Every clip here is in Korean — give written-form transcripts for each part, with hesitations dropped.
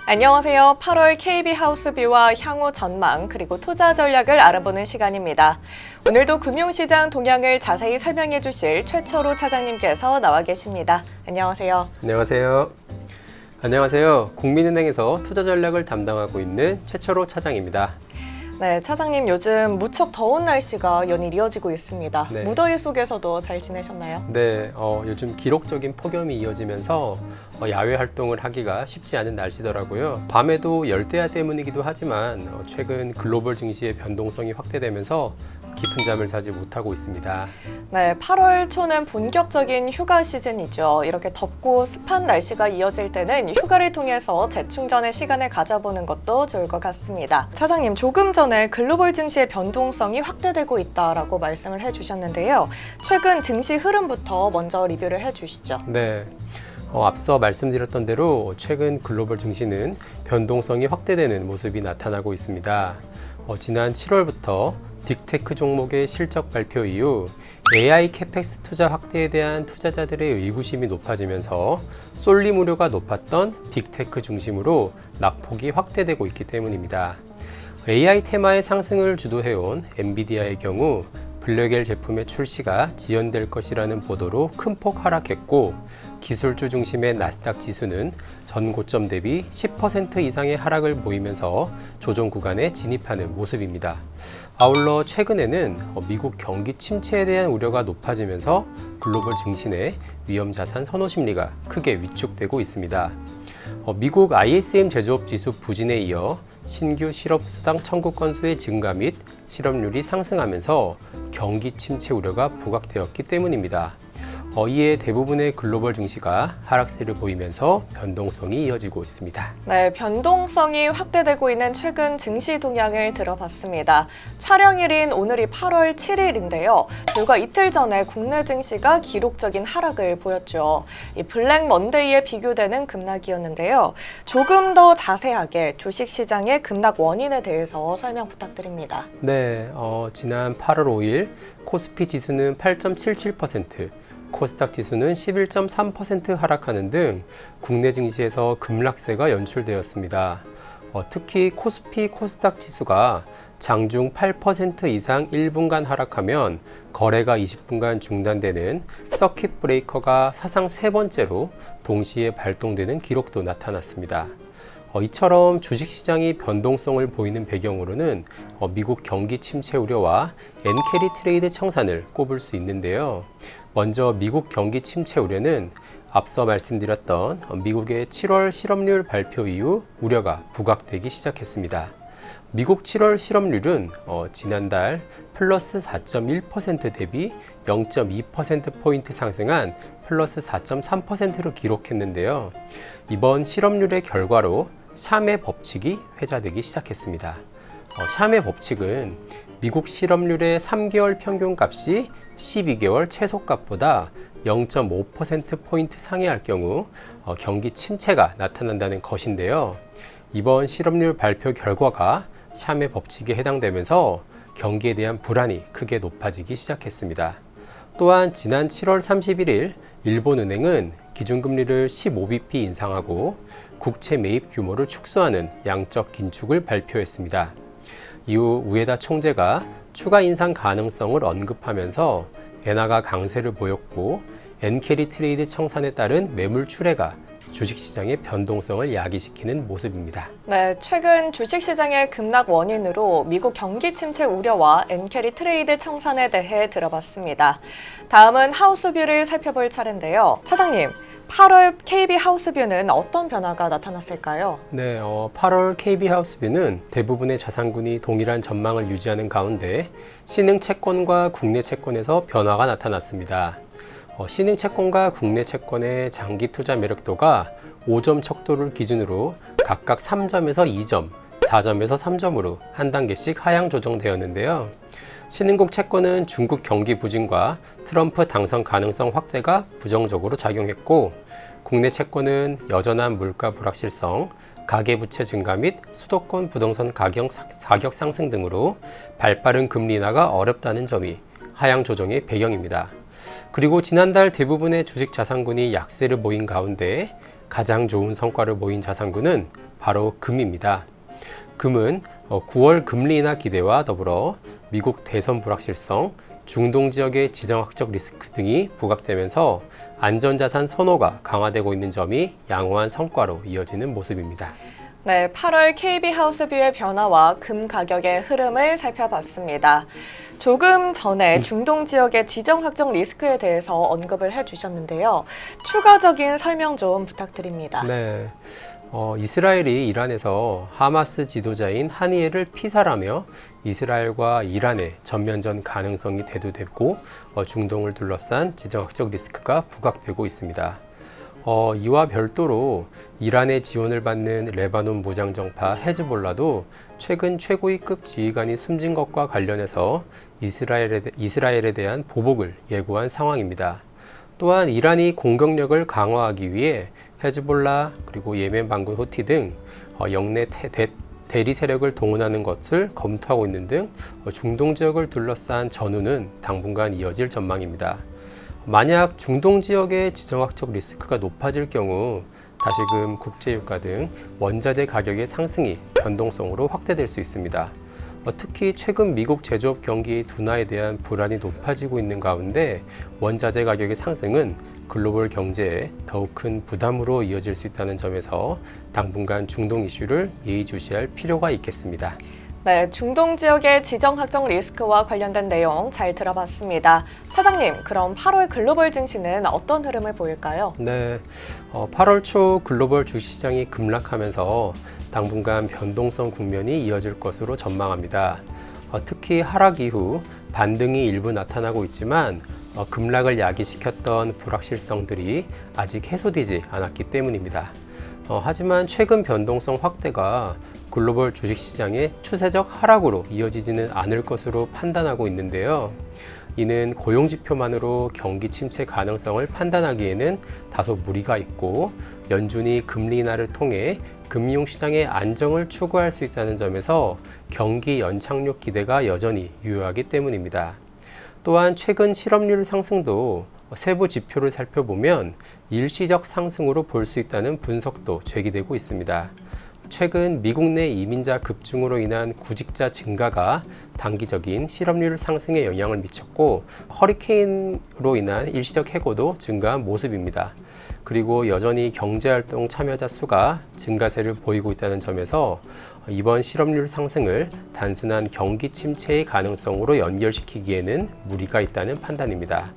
안녕하세요. 8월 KB하우스뷰와 향후 전망 그리고 투자 전략을 알아보는 시간입니다. 오늘도 금융시장 동향을 자세히 설명해 주실 최철호 차장님께서 나와 계십니다. 안녕하세요. 안녕하세요. 안녕하세요. 국민은행에서 투자 전략을 담당하고 있는 최철호 차장입니다. 네, 차장님 요즘 무척 더운 날씨가 연일 이어지고 있습니다. 네. 무더위 속에서도 잘 지내셨나요? 네, 요즘 기록적인 폭염이 이어지면서 야외 활동을 하기가 쉽지 않은 날씨더라고요. 밤에도 열대야 때문이기도 하지만 최근 글로벌 증시의 변동성이 확대되면서 깊은 잠을 자지 못하고 있습니다. 네, 8월 초는 본격적인 휴가 시즌이죠. 이렇게 덥고 습한 날씨가 이어질 때는 휴가를 통해서 재충전의 시간을 가져보는 것도 좋을 것 같습니다. 차장님, 조금 전에 글로벌 증시의 변동성이 확대되고 있다라고 말씀을 해주셨는데요. 최근 증시 흐름부터 먼저 리뷰를 해주시죠. 네. 앞서 말씀드렸던 대로 최근 글로벌 증시는 변동성이 확대되는 모습이 나타나고 있습니다. 지난 7월부터 빅테크 종목의 실적 발표 이후 AI 캐펙스 투자 확대에 대한 투자자들의 의구심이 높아지면서 쏠림 우려가 높았던 빅테크 중심으로 낙폭이 확대되고 있기 때문입니다. AI 테마의 상승을 주도해온 엔비디아의 경우 블랙엘 제품의 출시가 지연될 것이라는 보도로 큰 폭 하락했고, 기술주 중심의 나스닥 지수는 전 고점 대비 10% 이상의 하락을 보이면서 조정 구간에 진입하는 모습입니다. 아울러 최근에는 미국 경기 침체에 대한 우려가 높아지면서 글로벌 증시 내 위험 자산 선호 심리가 크게 위축되고 있습니다. 미국 ISM 제조업 지수 부진에 이어 신규 실업 수당 청구 건수의 증가 및 실업률이 상승하면서 경기 침체 우려가 부각되었기 때문입니다. 이에 대부분의 글로벌 증시가 하락세를 보이면서 변동성이 이어지고 있습니다. 네, 변동성이 확대되고 있는 최근 증시 동향을 들어봤습니다. 촬영일인 오늘이 8월 7일인데요. 불과 이틀 전에 국내 증시가 기록적인 하락을 보였죠. 이 블랙 먼데이에 비교되는 급락이었는데요. 조금 더 자세하게 주식시장의 급락 원인에 대해서 설명 부탁드립니다. 네, 지난 8월 5일 코스피 지수는 8.77%, 코스닥 지수는 11.3% 하락하는 등 국내 증시에서 급락세가 연출되었습니다. 특히 코스피, 코스닥 지수가 장중 8% 이상 1분간 하락하면 거래가 20분간 중단되는 서킷 브레이커가 사상 세 번째로 동시에 발동되는 기록도 나타났습니다. 이처럼 주식시장이 변동성을 보이는 배경으로는 미국 경기 침체 우려와 엔캐리 트레이드 청산을 꼽을 수 있는데요. 먼저 미국 경기 침체 우려는 앞서 말씀드렸던 미국의 7월 실업률 발표 이후 우려가 부각되기 시작했습니다. 미국 7월 실업률은 지난달 플러스 4.1% 대비 0.2%포인트 상승한 플러스 4.3%로 기록했는데요. 이번 실업률의 결과로 샴의 법칙이 회자되기 시작했습니다. 샴의 법칙은 미국 실업률의 3개월 평균값이 12개월 최소값보다 0.5%포인트 상회할 경우 경기 침체가 나타난다는 것인데요. 이번 실업률 발표 결과가 샴의 법칙에 해당되면서 경기에 대한 불안이 크게 높아지기 시작했습니다. 또한 지난 7월 31일 일본은행은 기준금리를 15bp 인상하고 국채 매입 규모를 축소하는 양적 긴축을 발표했습니다. 이후 우에다 총재가 추가 인상 가능성을 언급하면서 엔화가 강세를 보였고 엔캐리 트레이드 청산에 따른 매물 출회가 주식시장의 변동성을 야기시키는 모습입니다. 네, 최근 주식시장의 급락 원인으로 미국 경기 침체 우려와 엔캐리 트레이드 청산에 대해 들어봤습니다. 다음은 하우스뷰를 살펴볼 차례인데요. 차장님, 8월 KB하우스뷰는 어떤 변화가 나타났을까요? 네, 8월 KB하우스뷰는 대부분의 자산군이 동일한 전망을 유지하는 가운데 신흥 채권과 국내 채권에서 변화가 나타났습니다. 신흥 채권과 국내 채권의 장기 투자 매력도가 5점 척도를 기준으로 각각 3점에서 2점, 4점에서 3점으로 한 단계씩 하향 조정되었는데요. 신흥국 채권은 중국 경기 부진과 트럼프 당선 가능성 확대가 부정적으로 작용했고, 국내 채권은 여전한 물가 불확실성, 가계부채 증가 및 수도권 부동산 가격 상승 등으로 발빠른 금리 인하가 어렵다는 점이 하향 조정의 배경입니다. 그리고 지난달 대부분의 주식 자산군이 약세를 보인 가운데 가장 좋은 성과를 보인 자산군은 바로 금입니다. 금은 9월 금리 인하 기대와 더불어 미국 대선 불확실성, 중동 지역의 지정학적 리스크 등이 부각되면서 안전자산 선호가 강화되고 있는 점이 양호한 성과로 이어지는 모습입니다. 네, 8월 KB하우스뷰의 변화와 금 가격의 흐름을 살펴봤습니다. 조금 전에 중동 지역의 지정 확정 리스크에 대해서 언급을 해주셨는데요. 추가적인 설명 좀 부탁드립니다. 네, 이스라엘이 이란에서 하마스 지도자인 하니엘을 피살하며 이스라엘과 이란의 전면전 가능성이 대두되고 중동을 둘러싼 지정학적 리스크가 부각되고 있습니다. 이와 별도로 이란의 지원을 받는 레바논 무장정파 헤즈볼라도 최근 최고위급 지휘관이 숨진 것과 관련해서 이스라엘에 대한 보복을 예고한 상황입니다. 또한 이란이 공격력을 강화하기 위해 헤즈볼라 그리고 예멘 반군 후티 등 영내 대리 세력을 동원하는 것을 검토하고 있는 등 중동 지역을 둘러싼 전후는 당분간 이어질 전망입니다. 만약 중동 지역의 지정학적 리스크가 높아질 경우 다시금 국제유가 등 원자재 가격의 상승이 변동성으로 확대될 수 있습니다. 특히 최근 미국 제조업 경기 둔화에 대한 불안이 높아지고 있는 가운데 원자재 가격의 상승은 글로벌 경제에 더욱 큰 부담으로 이어질 수 있다는 점에서 당분간 중동 이슈를 예의주시할 필요가 있겠습니다. 네, 중동 지역의 지정 확정 리스크와 관련된 내용 잘 들어봤습니다. 차장님, 그럼 8월 글로벌 증시는 어떤 흐름을 보일까요? 네, 8월 초 글로벌 주시장이 급락하면서 당분간 변동성 국면이 이어질 것으로 전망합니다. 특히 하락 이후 반등이 일부 나타나고 있지만 급락을 야기시켰던 불확실성들이 아직 해소되지 않았기 때문입니다. 하지만 최근 변동성 확대가 글로벌 주식시장의 추세적 하락으로 이어지지는 않을 것으로 판단하고 있는데요. 이는 고용지표만으로 경기 침체 가능성을 판단하기에는 다소 무리가 있고 연준이 금리 인하를 통해 금융시장의 안정을 추구할 수 있다는 점에서 경기 연착륙 기대가 여전히 유효하기 때문입니다. 또한 최근 실업률 상승도 세부 지표를 살펴보면 일시적 상승으로 볼 수 있다는 분석도 제기되고 있습니다. 최근 미국 내 이민자 급증으로 인한 구직자 증가가 단기적인 실업률 상승에 영향을 미쳤고 허리케인으로 인한 일시적 해고도 증가한 모습입니다. 그리고 여전히 경제활동 참여자 수가 증가세를 보이고 있다는 점에서 이번 실업률 상승을 단순한 경기 침체의 가능성으로 연결시키기에는 무리가 있다는 판단입니다.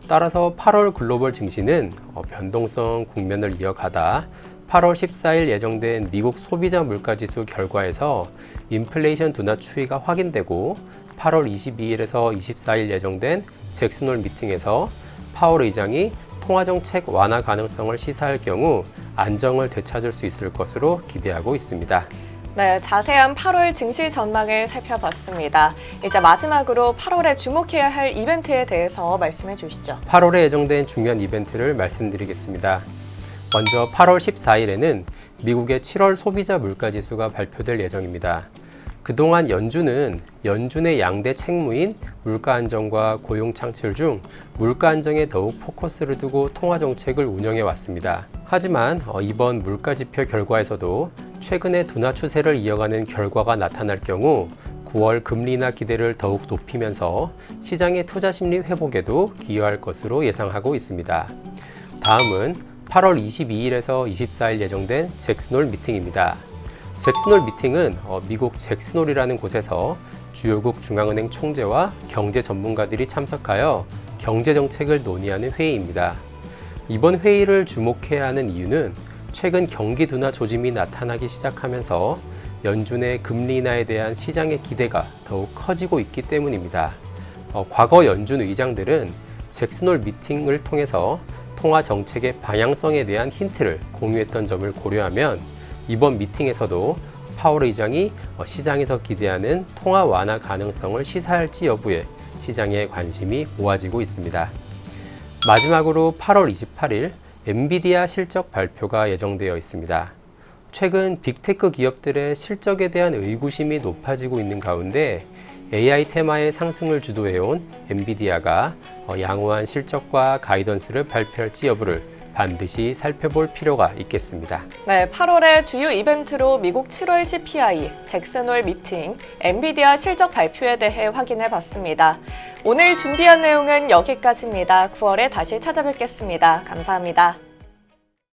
따라서 8월 글로벌 증시는 변동성 국면을 이어가다 8월 14일 예정된 미국 소비자 물가지수 결과에서 인플레이션 둔화 추이가 확인되고 8월 22일에서 24일 예정된 잭슨홀 미팅에서 파월 의장이 통화정책 완화 가능성을 시사할 경우 안정을 되찾을 수 있을 것으로 기대하고 있습니다. 네, 자세한 8월 증시 전망을 살펴봤습니다. 이제 마지막으로 8월에 주목해야 할 이벤트에 대해서 말씀해 주시죠. 8월에 예정된 중요한 이벤트를 말씀드리겠습니다. 먼저 8월 14일에는 미국의 7월 소비자 물가지수가 발표될 예정입니다. 그동안 연준의 양대 책무인 물가 안정과 고용 창출 중 물가 안정에 더욱 포커스를 두고 통화 정책을 운영해 왔습니다. 하지만 이번 물가 지표 결과에서도 최근의 둔화 추세를 이어가는 결과가 나타날 경우 9월 금리 인하 기대를 더욱 높이면서 시장의 투자 심리 회복에도 기여할 것으로 예상하고 있습니다. 다음은 8월 22일에서 24일 예정된 잭슨홀 미팅입니다. 잭슨홀 미팅은 미국 잭슨홀이라는 곳에서 주요국 중앙은행 총재와 경제 전문가들이 참석하여 경제 정책을 논의하는 회의입니다. 이번 회의를 주목해야 하는 이유는 최근 경기 둔화 조짐이 나타나기 시작하면서 연준의 금리 인하에 대한 시장의 기대가 더욱 커지고 있기 때문입니다. 과거 연준 의장들은 잭슨홀 미팅을 통해서 통화 정책의 방향성에 대한 힌트를 공유했던 점을 고려하면 이번 미팅에서도 파월 의장이 시장에서 기대하는 통화 완화 가능성을 시사할지 여부에 시장의 관심이 모아지고 있습니다. 마지막으로 8월 28일 엔비디아 실적 발표가 예정되어 있습니다. 최근 빅테크 기업들의 실적에 대한 의구심이 높아지고 있는 가운데 AI 테마의 상승을 주도해온 엔비디아가 양호한 실적과 가이던스를 발표할지 여부를 반드시 살펴볼 필요가 있겠습니다. 네, 8월의 주요 이벤트로 미국 7월 CPI, 잭슨홀 미팅, 엔비디아 실적 발표에 대해 확인해 봤습니다. 오늘 준비한 내용은 여기까지입니다. 9월에 다시 찾아뵙겠습니다. 감사합니다.